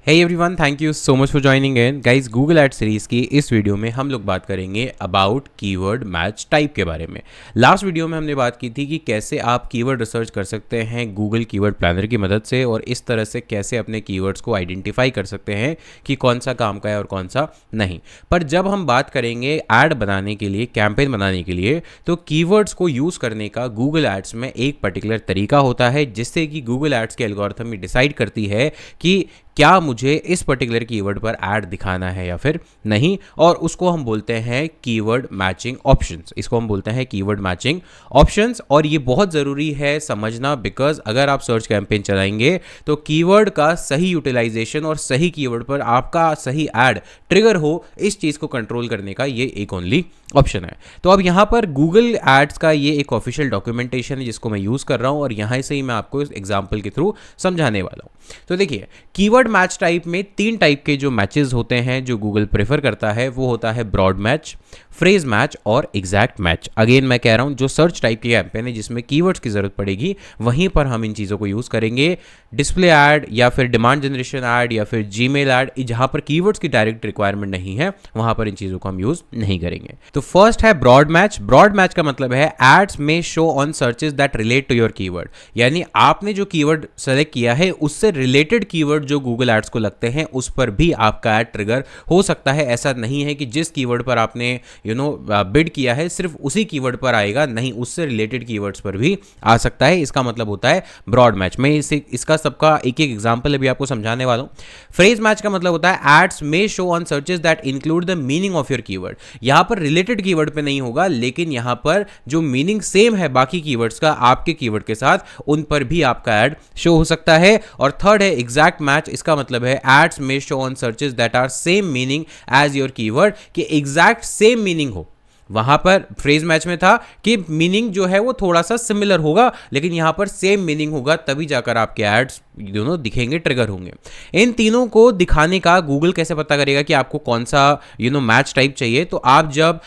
Hey everyone, thank you so much for joining in guys. Google ad series की इस video में हम लोग बात करेंगे अबाउट कीवर्ड मैच टाइप के बारे में। लास्ट वीडियो में हमने बात की थी कि कैसे आप कीवर्ड रिसर्च कर सकते हैं गूगल कीवर्ड प्लानर की मदद से, और इस तरह से कैसे अपने कीवर्ड्स को आइडेंटिफाई कर सकते हैं कि कौन सा काम का है और कौन सा नहीं। पर जब हम बात करेंगे ऐड बनाने के लिए, कैंपेन बनाने के लिए, तो कीवर्ड्स को यूज़ करने का गूगल एड्स में एक पर्टिकुलर तरीका होता है, जिससे कि गूगल एड्स के एल्गोरिथम में डिसाइड करती है कि क्या मुझे इस पर्टिकुलर कीवर्ड पर ऐड दिखाना है या फिर नहीं, और उसको हम बोलते हैं कीवर्ड मैचिंग ऑप्शंस। इसको हम बोलते हैं कीवर्ड मैचिंग ऑप्शंस, और ये बहुत ज़रूरी है समझना, बिकॉज अगर आप सर्च कैंपेन चलाएंगे तो कीवर्ड का सही यूटिलाइजेशन और सही कीवर्ड पर आपका सही ऐड ट्रिगर हो, इस चीज़ को कंट्रोल करने का ये एक ओनली ऑप्शन है। तो अब यहाँ पर गूगल एड्स का ये एक ऑफिशियल डॉक्यूमेंटेशन है जिसको मैं यूज़ कर रहा हूँ, और यहाँ से ही मैं आपको इस एग्जाम्पल के थ्रू समझाने वाला हूँ। तो देखिए, कीवर्ड मैच टाइप में 3 टाइप के जो मैचेस होते हैं जो गूगल प्रेफर करता है, वो होता है ब्रॉड मैच, फ्रेज मैच और एग्जैक्ट मैच। अगेन मैं कह रहा हूं, जो सर्च टाइप की कैंपेन है जिसमें कीवर्ड्स की जरूरत पड़ेगी, वहीं पर हम इन चीज़ों को यूज़ करेंगे। डिस्प्ले ऐड या फिर डिमांड जनरेशन ऐड या फिर जीमेल ऐड, जहां पर कीवर्ड्स की डायरेक्ट रिक्वायरमेंट नहीं है, वहां पर इन चीज़ों को हम यूज़ नहीं करेंगे। तो फर्स्ट है ब्रॉड मैच। ब्रॉड मैच का मतलब है एड्स में show on searches that relate to your keyword, यानी आपने जो कीवर्ड सेलेक्ट किया है उससे रिलेटेड कीवर्ड जो गूगल एड्स को लगते हैं उस पर भी आपका ऐड ट्रिगर हो सकता है। ऐसा नहीं है कि जिस कीवर्ड पर आपने बिड किया है सिर्फ उसी कीवर्ड पर आएगा, नहीं, उससे रिलेटेड कीवर्ड्स पर भी आ सकता है। इसका मतलब होता है ब्रॉड मैच। मैं इसका सबका एक एक एग्जांपल अभी आपको समझाने वाला हूं। फ्रेज मैच का मतलब होता है एड्स में show on searches that include the meaning of your keyword. यहां पर रिलेटेड कीवर्ड पे नहीं होगा, लेकिन यहां पर जो मीनिंग सेम है बाकी कीवर्ड्स का आपके कीवर्ड के साथ, उन पर भी आपका ऐड शो हो सकता है। और थर्ड है एग्जैक्ट मैच। इसका मतलब है एड्स में show on searches that are same meaning as your keyword, कि एग्जैक्ट सेम मीनिंग हो। वहां पर फ्रेज मैच में था कि मीनिंग जो है वो थोड़ा सा सिमिलर होगा, लेकिन यहां पर सेम मीनिंग होगा, तभी जाकर आपके एड्स दोनों दिखेंगे, ट्रिगर होंगे। इन तीनों को दिखाने का गूगल कैसे पता करेगा कि आपको कौन सा मैच टाइप चाहिए? तो आप जब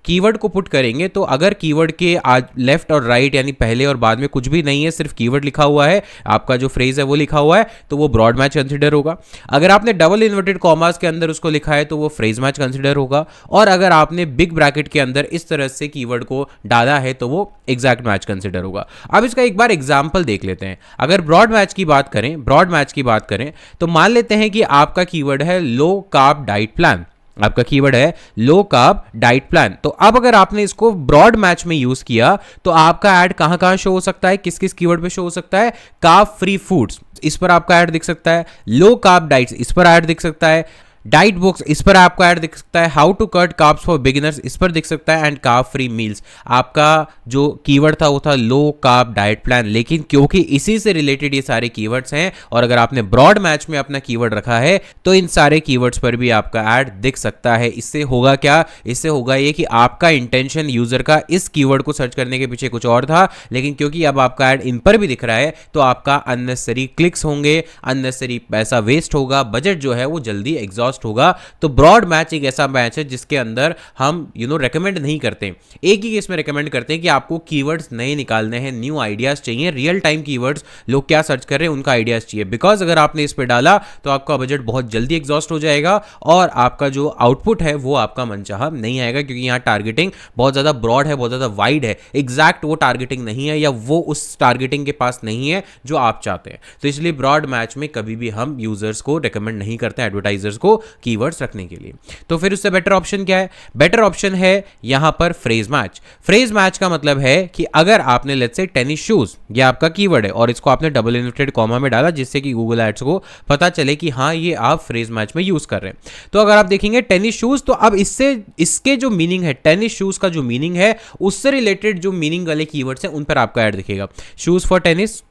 कीवर्ड को पुट करेंगे, तो अगर कीवर्ड के आज लेफ्ट और राइट यानी पहले और बाद में कुछ भी नहीं है, सिर्फ कीवर्ड लिखा हुआ है, आपका जो फ्रेज है वो लिखा हुआ है, तो वो ब्रॉड मैच कंसिडर होगा। अगर आपने डबल इन्वर्टेड कॉमास के अंदर उसको लिखा है तो वो फ्रेज मैच कंसिडर होगा। और अगर आपने बिग ब्रैकेट के अंदर इस तरह से कीवर्ड को डाला है तो वो एग्जैक्ट मैच कंसिडर होगा। अब इसका एक बार एग्जाम्पल देख लेते हैं। अगर ब्रॉड मैच की बात करें, तो मान लेते हैं कि आपका कीवर्ड है लो कार्ब डाइट प्लान। आपका कीवर्ड है लो कार्ब डाइट प्लान। तो अब अगर आपने इसको ब्रॉड मैच में यूज किया तो आपका ऐड कहां शो हो सकता है, किस किस कीवर्ड पे शो हो सकता है? कार्ब फ्री फूड्स, इस पर आपका ऐड दिख सकता है। लो कार्ब डाइट्स, इस पर ऐड दिख सकता है। डाइट बुक्स, इस पर आपका ऐड दिख सकता है। How to cut carbs for beginners, इस पर दिख सकता है। एंड कार्ब फ्री मील्स, आपका जो कीवर्ड था वो था लो कार्ब डाइट प्लान, लेकिन क्योंकि इसी से रिलेटेड ये सारे कीवर्ड्स हैं, और अगर आपने ब्रॉड मैच में अपना कीवर्ड रखा है तो इन सारे कीवर्ड्स पर भी आपका ऐड दिख सकता है। इससे होगा क्या? इससे होगा ये कि आपका इंटेंशन यूजर का इस कीवर्ड को सर्च करने के पीछे कुछ और था, लेकिन क्योंकि अब आपका ऐड इन पर भी दिख रहा है तो आपका अननेसेसरी क्लिक्स होंगे, अननेसेसरी पैसा वेस्ट होगा, बजट जो है वो जल्दी एग्जॉस्ट होगा। तो ब्रॉड मैच एक ऐसा मैच है जिसके अंदर हम रेकमेंड नहीं करते। एक ही केस में रेकमेंड करते हैं कि आपको कीवर्ड्स नए निकालने हैं, न्यू आइडियाज चाहिए, रियल टाइम कीवर्ड्स, लोग क्या सर्च कर रहे हैं उनका आइडियाज चाहिए। बिकॉज अगर आपने इस पे डाला तो आपका बजट बहुत जल्दी एग्जॉस्ट हो जाएगा, और आपका जो आउटपुट है वो आपका मनचाहा नहीं आएगा, क्योंकि यहाँ टारगेटिंग बहुत ज्यादा ब्रॉड है, बहुत ज्यादा वाइड है। एग्जैक्ट वो टारगेटिंग नहीं है, या वो उस टारगेटिंग के पास नहीं है जो आप चाहते हैं। तो इसलिए ब्रॉड मैच में कभी भी हम यूजर्स को रेकमेंड नहीं करते, एडवर्टाइजर्स को कीवर्ड्स रखने के लिए। तो फिर उससे बेटर ऑप्शन क्या है? बेटर ऑप्शन है यहां पर फ्रेज मैच। फ्रेज मैच का मतलब है कि अगर आपने लेट्स से टेनिस शूज, ये आपका कीवर्ड है, और इसको आपने डबल इन्वर्टेड कॉमा में डाला जिससे कि गूगल एड्स को पता चले कि हाँ ये आप फ्रेज मैच में यूज कर रहे हैं। तो अगर आप देखेंगे टेनिस शूज, तो अब इसके जो मीनिंग है, टेनिस शूज का जो मीनिंग है, उससे रिलेटेड जो मीनिंग वाले कीवर्ड्स हैं उन पर आपका ऐड दिखेगा। Shoes for tennis,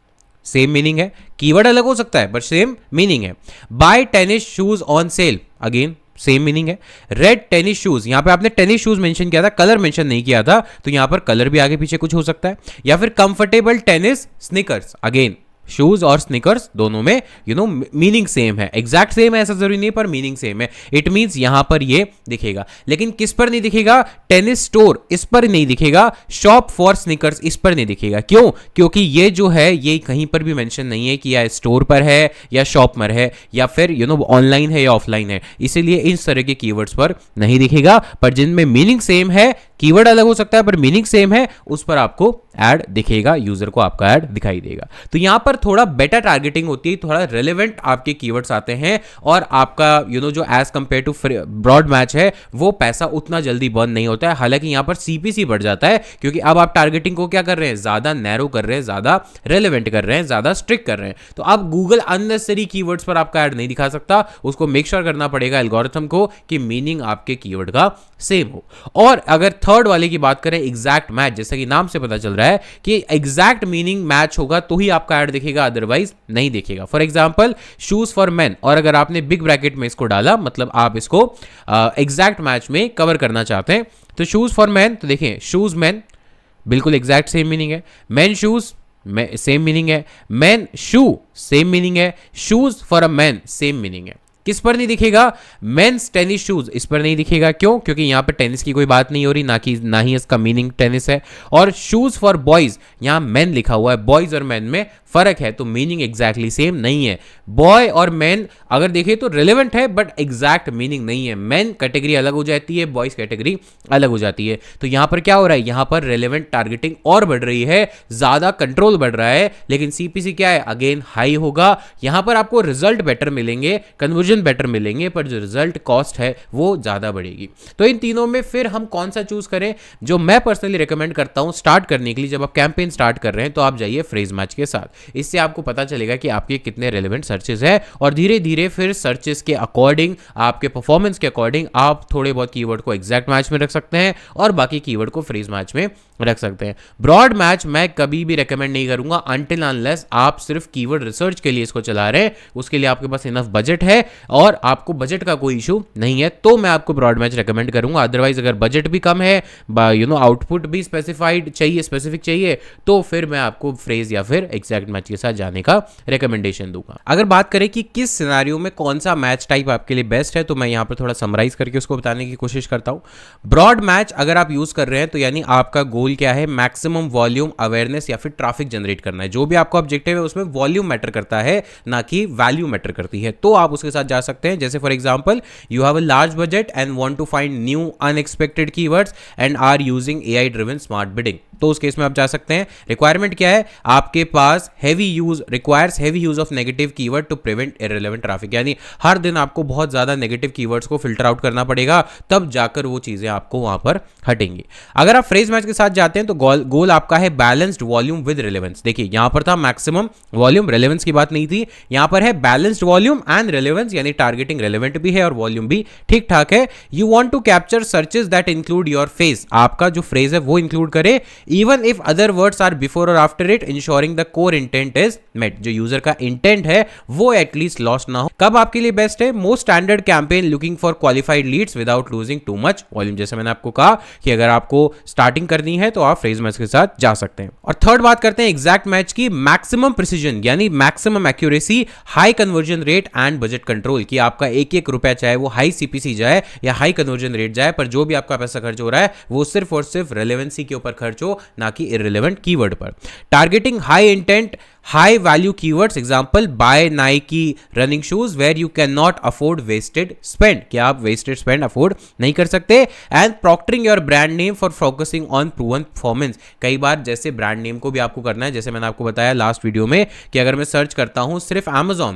same meaning है, कीवर्ड अलग हो सकता है बट सेम मीनिंग है। Buy tennis shoes on sale, again same meaning है। रेड टेनिस शूज, यहां पे आपने टेनिस शूज मेंशन किया था, कलर मेंशन नहीं किया था, तो यहां पर कलर भी आगे पीछे कुछ हो सकता है। या फिर comfortable tennis sneakers, again shoes और स्निकर्स दोनों में मीनिंग सेम है, एग्जैक्ट सेम है ऐसा जरूरी नहीं पर मीनिंग सेम है। इट मींस यहां पर ये दिखेगा, लेकिन किस पर नहीं दिखेगा? टेनिस स्टोर इस पर नहीं दिखेगा, शॉप फॉर स्निकर्स इस पर नहीं दिखेगा। क्यों? क्योंकि ये जो है ये कहीं पर भी मेंशन नहीं है कि या स्टोर पर है या शॉप पर है या फिर ऑनलाइन है या ऑफलाइन है, इसीलिए इस तरह के कीवर्ड्स पर नहीं दिखेगा। पर जिनमें मीनिंग सेम है, कीवर्ड अलग हो सकता है पर मीनिंग सेम है, उस पर आपको ऐड दिखेगा, यूजर को आपका ऐड दिखाई देगा। तो यहां पर थोड़ा बेटर टारगेटिंग होती है, थोड़ा रेलेवेंट आपके कीवर्ड्स आते हैं और आपका जो as compare to broad match है वो पैसा उतना जल्दी बर्न नहीं होता है। हालांकि यहां पर सीपीसी बढ़ जाता है क्योंकि अब आप टारगेटिंग को क्या कर रहे हैं? ज्यादा नैरो कर रहे हैं, ज्यादा रेलेवेंट कर रहे हैं, ज्यादा स्ट्रिक्ट कर रहे हैं। तो अब गूगल अननेसेसरी कीवर्ड्स पर आपका ऐड नहीं दिखा सकता, उसको मेक श्योर करना पड़ेगा एल्गोरिथम को कि मीनिंग आपके कीवर्ड का सेम हो। और अगर थर्ड वाले की बात करें, एग्जैक्ट मैच, जैसा कि नाम से पता चल रहा है कि एग्जैक्ट मीनिंग मैच होगा तो ही आपका ऐड दिखेगा, अदरवाइज नहीं दिखेगा। For example shoes for main, और अगर आपने बिग ब्रैकेट में इसको डाला, मतलब आप इसको एग्जैक्ट मैच में कवर करना चाहते हैं, तो शूज फॉर मेन, तो देखिए शूज मेन बिल्कुल एग्जैक्ट सेम मीनिंग है, मेन शूज सेम मीनिंग है, मेन शू सेम मीनिंग है, shoes for a man same meaning है। किस पर नहीं दिखेगा? मेंस टेनिस शूज इस पर नहीं दिखेगा। क्यों? क्योंकि यहां पर टेनिस की कोई बात नहीं हो रही, ना ही इसका मीनिंग टेनिस है। और शूज फॉर बॉयज, यहां मेन लिखा हुआ है, बॉयज और मेन में फर्क है, तो मीनिंग एग्जैक्टली सेम नहीं है। बॉय और मैन अगर देखें तो रिलेवेंट है बट एग्जैक्ट मीनिंग नहीं है। मैन कैटेगरी अलग हो जाती है, बॉयज कैटेगरी अलग हो जाती है। तो यहां पर क्या हो रहा है? यहां पर रिलेवेंट टारगेटिंग और बढ़ रही है, ज्यादा कंट्रोल बढ़ रहा है, लेकिन सीपीसी क्या है? अगेन हाई होगा। यहां पर आपको रिजल्ट बेटर मिलेंगे, कन्वर्जन बेटर मिलेंगे, पर जो रिजल्ट कॉस्ट है वो ज्यादा बढ़ेगी। तो इन तीनों में फिर हम कौन सा चूज करें? जो मैं पर्सनली रिकमेंड करता हूं स्टार्ट करने के लिए, जब आप कैंपेन स्टार्ट कर रहे हैं तो आप जाइए फ्रेज मैच के साथ। इससे आपको पता चलेगा कि आपके कितने रेलेवेंट सर्चेस है, और धीरे धीरे फिर सर्चेस के अकॉर्डिंग, आपके परफॉर्मेंस के अकॉर्डिंग आप थोड़े बहुत कीवर्ड को एग्जैक्ट मैच में रख सकते हैं और बाकी कीवर्ड को फ्रेज मैच में रख सकते हैं। ब्रॉड मैच मैं कभी भी रेकमेंड नहीं करूंगा अनटिल अनलेस आप सिर्फ कीवर्ड रिसर्च के लिए इसको चला रहे हैं, उसके लिए आपके पास इनफ बजट है और आपको बजट का कोई इशू नहीं है, तो मैं आपको ब्रॉड मैच रेकमेंड करूंगा। अदरवाइज अगर बजट भी कम है, आउटपुट भी स्पेसिफाइड चाहिए, स्पेसिफिक चाहिए, तो फिर मैं आपको फ्रेज या फिर एग्जैक्ट मैच के साथ जाने का रिकमेंडेशन दूंगा। अगर बात करें कि किस सिनेरियो में कौन सा मैच टाइप आपके लिए बेस्ट है, तो मैं यहां पर थोड़ा समराइज करके उसको बताने की कोशिश करता हूं। ब्रॉड मैच अगर आप यूज कर रहे हैं तो यानी आपका गोल क्या है? मैक्सिमम वॉल्यूम अवेयरनेस या फिर ट्रैफिक जनरेट करना है। जो भी आपका ऑब्जेक्टिव है उसमें वॉल्यूम मैटर करता है, ना कि वैल्यू मैटर करती है, तो आप उसके साथ जा सकते हैं। जैसे for example you have a large budget and want to find new unexpected keywords and are using AI driven smart bidding, तो उस केस में आप जा सकते हैं। रिक्वायरमेंट क्या है? आपके पास requires heavy use of negative keyword to prevent irrelevant traffic, यानी हर दिन आपको बहुत ज्यादा नेगेटिव कीवर्ड्स को फिल्टर आउट करना पड़ेगा, तब जाकर वो चीजें आपको वहां पर हटेंगी। अगर आप फ्रेज मैच के साथ जाते हैं तो गोल आपका है बैलेंस्ड वॉल्यूम विद रिलेवेंस। देखिए यहां पर था मैक्सिमम वॉल्यूम, रेलेवेंस की बात नहीं थी, यहां पर है बैलेंस्ड वॉल्यूम एंड रेलेवेंस, यानी टारगेटिंग रेलेवेंट भी है और वॉल्यूम भी ठीक ठाक है। You want to capture searches that include your phrase, आपका जो फ्रेज है वो इंक्लूड करे even if other words are before और after it, ensuring the core intent is met, जो यूजर का इंटेंट है वो एटलीस्ट लॉस्ट ना हो। कब आपके लिए बेस्ट है? Most standard campaign looking for qualified leads without losing too much volume. जैसे मैंने आपको कहा कि अगर आपको स्टार्टिंग करनी है तो आप फ्रेज मैच के साथ जा सकते हैं। और थर्ड बात करते हैं एग्जैक्ट मैच की, मैक्सिमम प्रिसीजन यानी maximum accuracy, high conversion rate and budget control, कि आपका एक एक रुपया चाहे वो हाई सीपीसी जाए या हाई कन्वर्जन रेट जाए, पर जो भी आपका पैसा खर्च हो रहा है वो सिर्फ और सिर्फ रेलेवेंसी के ऊपर खर्च हो, ना कि इररिलेवेंट कीवर्ड पर। Targeting high intent high value keywords, example buy Nike running shoes where you can not afford wasted spend, क्या आप वेस्टेड स्पेंड अफोर्ड नहीं कर सकते। And protecting your brand name for focusing on proven performance, कई बार जैसे brand name को भी आपको करना है, जैसे मैंने आपको बताया लास्ट वीडियो में कि अगर मैं सर्च करता हूं सिर्फ Amazon,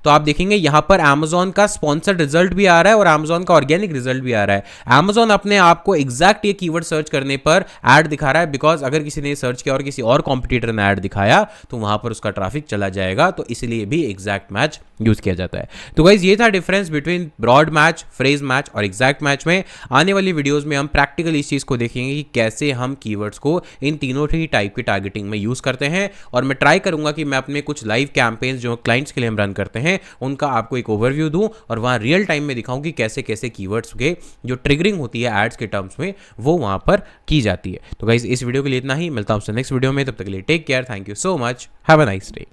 तो आप देखेंगे यहां पर Amazon का स्पॉन्सर्ड रिजल्ट भी आ रहा है और Amazon का ऑर्गेनिक रिजल्ट भी आ रहा है। Amazon अपने आप को एग्जैक्ट ये कीवर्ड सर्च करने पर ऐड दिखा रहा है, बिकॉज अगर किसी ने सर्च किया और किसी और कॉम्पिटिटर ने ऐड दिखाया तो वहां पर उसका ट्रैफिक चला जाएगा, तो इसलिए भी एग्जैक्ट मैच यूज किया जाता है। तो गाइज ये था difference between broad match, phrase match और एग्जैक्ट मैच में। आने वाली वीडियोस में हम प्रैक्टिकल इस चीज को देखेंगे कि कैसे हम कीवर्ड्स को इन तीनों ही टाइप की टारगेटिंग में यूज करते हैं, और मैं ट्राई करूंगा कि मैं अपने कुछ लाइव कैंपेन्स जो क्लाइंट्स के लिए हम रन करते हैं उनका आपको एक ओवरव्यू दूं और वहां रियल टाइम में दिखाऊं कि कैसे कैसे कीवर्ड्स के जो ट्रिगरिंग होती है एड्स के टर्म्स में वो वहां पर की जाती है। तो गाइज इस वीडियो के लिए इतना ही, मिलता हूं आपसे नेक्स्ट वीडियो में, तब तक के लिए take care, thank you so much, have a nice day.